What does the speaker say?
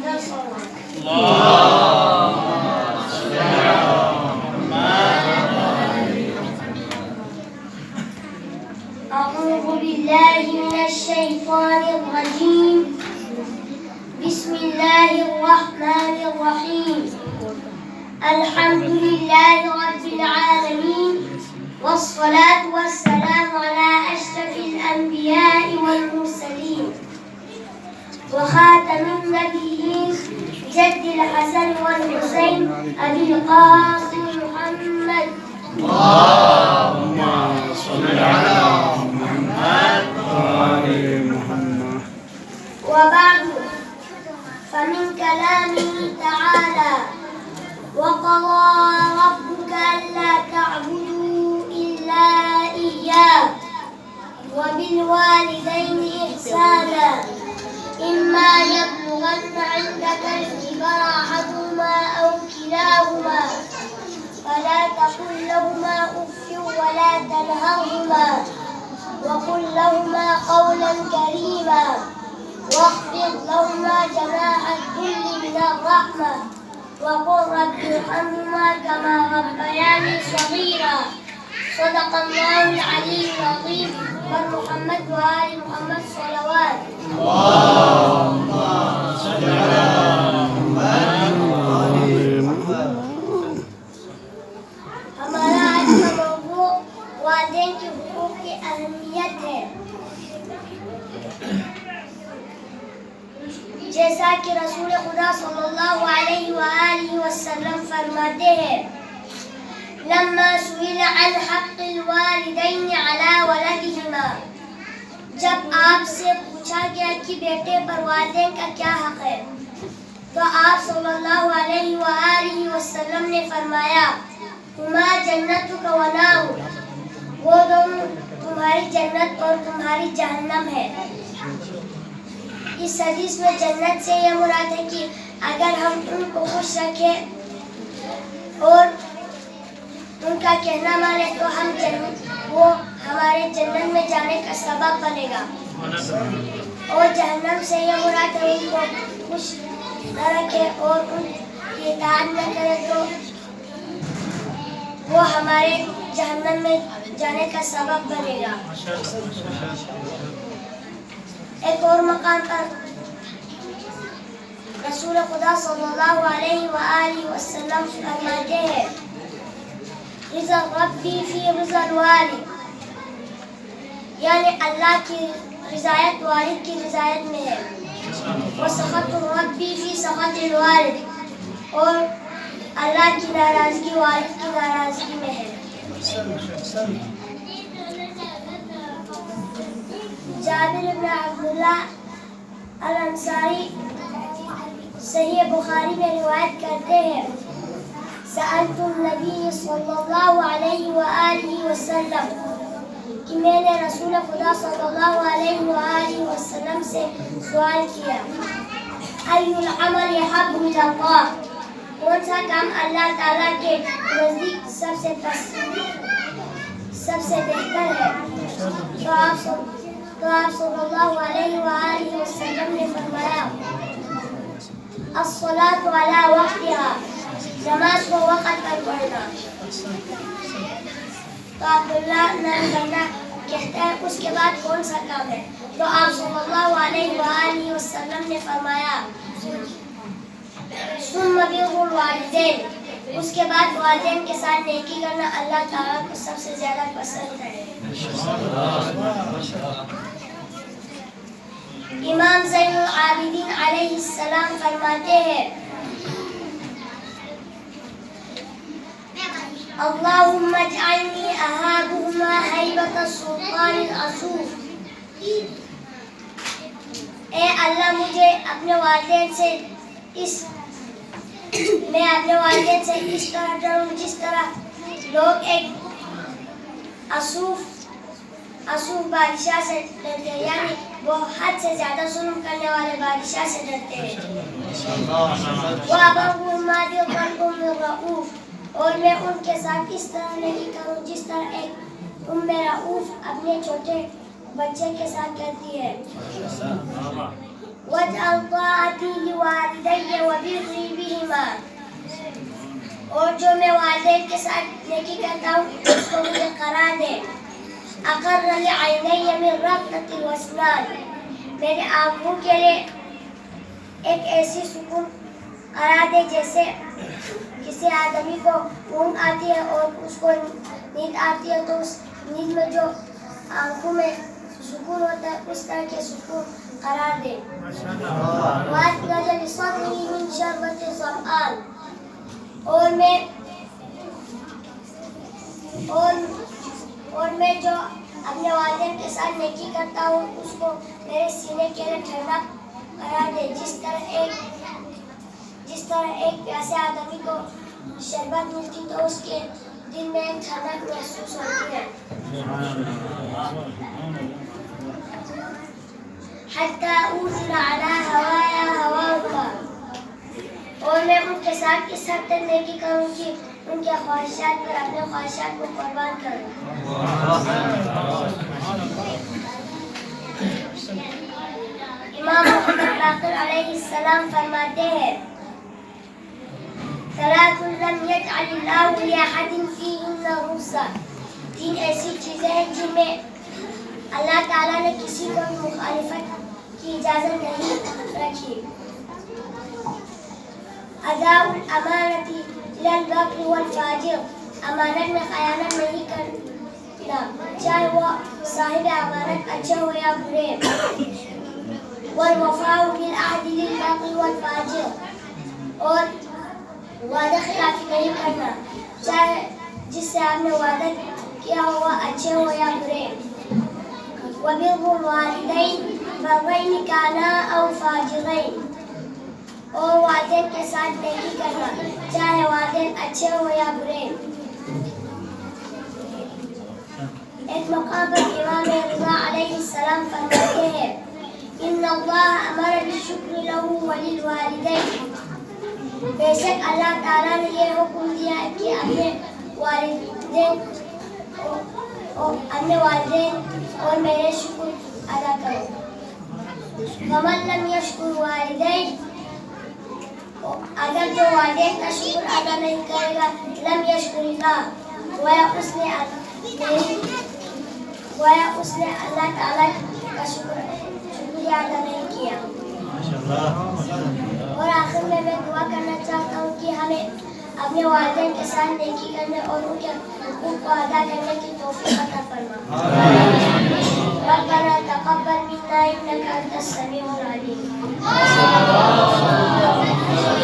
أعوذ بالله من الشيطان الرجيم. بسم الله الرحمن الرحيم. الحمد لله رب العالمين، والصلاة والسلام على أشرف الأنبياء والمرسلين وخاتم النبيين جد الحسن والحسين أبي القاسم محمد. اللهم صل على محمد وآل محمد. وبعد، فمن كلامه تعالى: وقضى ربك ألا تعبدوا إلا إياه وبالوالدين إحسانا إما يبلغن عندك الكبر أحدهما أو كلاهما فلا تقل لهما أف ولا تنهرهما وقل لهما قولا كريما واخفض لهما جناح الذل من الرحمة وقل رب ارحمهما كما ربياني صغيرا. صدق الله العلي العظيم. ومحمد وآل محمد صلوات. اللهم صل على محمد وآل محمد. ہمارا آج کا موضوع والدین کے حقوق کی اہمیت ہے. جیسا کہ رسول خدا صلی اللہ علیہ وآلہ وسلم فرماتے ہیں: لما سئل عن حق الوالدین علی ولدہما، جب آپ سے پوچھا گیا کہ بیٹے پر والدین کا کیا حق ہے، تو آپ صلی اللہ علیہ وآلہ وسلم نے فرمایا: ہما جنتک و نار، وہ دونوں تمہاری جنت اور تمہاری جہنم ہے. اس حدیث میں جنت سے یہ مراد ہے کہ اگر ہم ان کو خوش رکھیں اور ان کا کہنا مانے تو وہ ہمارے جنت میں جانے کا سبب بنے گا. اور جہنم سے یہ مراد ہے ان کو خوش نہ رکھے اور ان کی اطاعت نہ کرے تو وہ ہمارے جہنم میں جانے کا سبب بنے گا. ایک اور مقام پر رسول خدا صلی اللہ علیہ وآلہ وسلم فرماتے ہیں: رضا ربی فی رضا الوالد، یعنی اللہ کی رضایت والد کی رضایت میں ہے. وسخط ربی فی سخط الوالد، اور اللہ کی ناراضگی والد کی ناراضگی میں ہے. جابر بن عبداللہ الانصاری صحیح بخاری میں روایت کرتے ہیں: سألت النبی صلی اللہ علیہ وآلہ وسلم، کہ میں نے رسول خدا صلی اللہ علیہ وآلہ وسلم سے سوال کیا: ای العمل احب الی اللہ، کون سا کام اللہ تعالیٰ کے نزدیک سب سے بہتر ہے؟ تو آپ صلی اللہ علیہ وآلہ وسلم نے فرمایا: الصلاۃ علی وقتها، نماز کو وقت پر پڑھنا. تو عبداللہ بندہ کہتا ہے اس کے بعد کون سا کام ہے؟ تو آپ صلی اللہ علیہ وآلہ وسلم نے فرمایا: ثم بر الوالدین، اس کے بعد والدین کے ساتھ نیکی کرنا اللہ تعالیٰ کو سب سے زیادہ پسند ہے. امام زین العابدین علیہ السلام فرماتے ہیں: اللہم اجعلنی اہابہما حیبۃ السلطان العظیم، اے اللہ مجھے اپنے والدین سے اس طرح ڈروں جس طرح لوگ ایک اصوف بادشاہ سے ڈرتے ہیں، یعنی وہ حد سے زیادہ ظلم کرنے والے بادشاہ سے ڈرتے ہیں. وَأَبَرُّهُمَا بِالرَّحْمِ الرَّؤُوفِ، اور میں ان کے ساتھ اس طرح نہیں کروں جس طرح ایک رؤوف اپنے چھوٹے بچے کے ساتھ کرتی ہے. وَاجْعَلْ طَاعَتِي لِوَالِدَيَّ فرماتے ہیں وبری بہما، اور جو میں والدین کے ساتھ نیکی کرتا ہوں اس کو مجھے قرار دے. اقر لعینی من رقۃ الوسنان، میرے آنکھوں کے لیے ایک ایسی سکون قرار دے جیسے کسی آدمی کو اونگ آتی ہے اور اس کو نیند آتی ہے تو اس نیند میں جو آنکھوں میں سکون ہوتا ہے اس طرح کے سکون قرار دے. وَأَخْرَجَ لِصَدْرِهِ مِنْ شَرْبَةِ الظَّمْآنِ، اور میں جو اپنے والدین کے ساتھ نیکی کرتا ہوں اس کو میرے سینے کے لیے ٹھنڈا قرار دے، جس طرح ایک پیاسے آدمی کو شربت ملتی تو اس کے دل میں ایک ٹھنڈک محسوس ہوتی ہے. حتی اوزن علی ہوایا ہواہما، اور میں ان کے ساتھ اس حد تک نیکی کروں کہ ان کے خواہشات پر اپنے خواہشات کو قربان کروں. امام محمد باقر علیہ السلام فرماتے ہیں ثلاث لم يجعل الله لأحد فيهن رخصة، تین ایسی چیزیں ہیں جن میں اللہ تعالیٰ نے کسی کو مخالفت کی اجازت نہیں رکھی. اداء الامانة الى البر والفاجر، امانت میں خیانت نہیں کرنا چاہے وہ صاحب امانت اچھے ہو یا برے. والوفاء بالعهد للبر والفاجر، اور وعدہ خلافی نہیں کرنا چاہے جس سے آپ نے وعدہ کیا ہو اچھے ہو یا برے. وبر الوالدین برین کانا او فاجرین، اور والدین کے ساتھ نیکی کرنا چاہے والدین اچھے ہو یا برے. ایک موقع پر امام رضا علیہ السلام فرماتے ہیں ان اللہ امر بالشکر له وللوالدین، بے شک اللہ تعالیٰ نے یہ حکم دیا ہے کہ اپنے والدین اور میرے شکر ادا کرو. ومن لم یشکر والدین، اگر جو والدین کا شکر ادا نہیں کرے گا لم یشکر اللہ، گویا اس نے اللہ تعالیٰ کا شکریہ ادا نہیں کیا. اور آخر میں دعا کرنا چاہتا ہوں کہ ہمیں اپنے والدین کے ساتھ نیکی کرنے اور ان کے حقوق کو ادا کرنے کی توفیق عطا فرما. ربنا تقبل منا انك انت السميع العليم.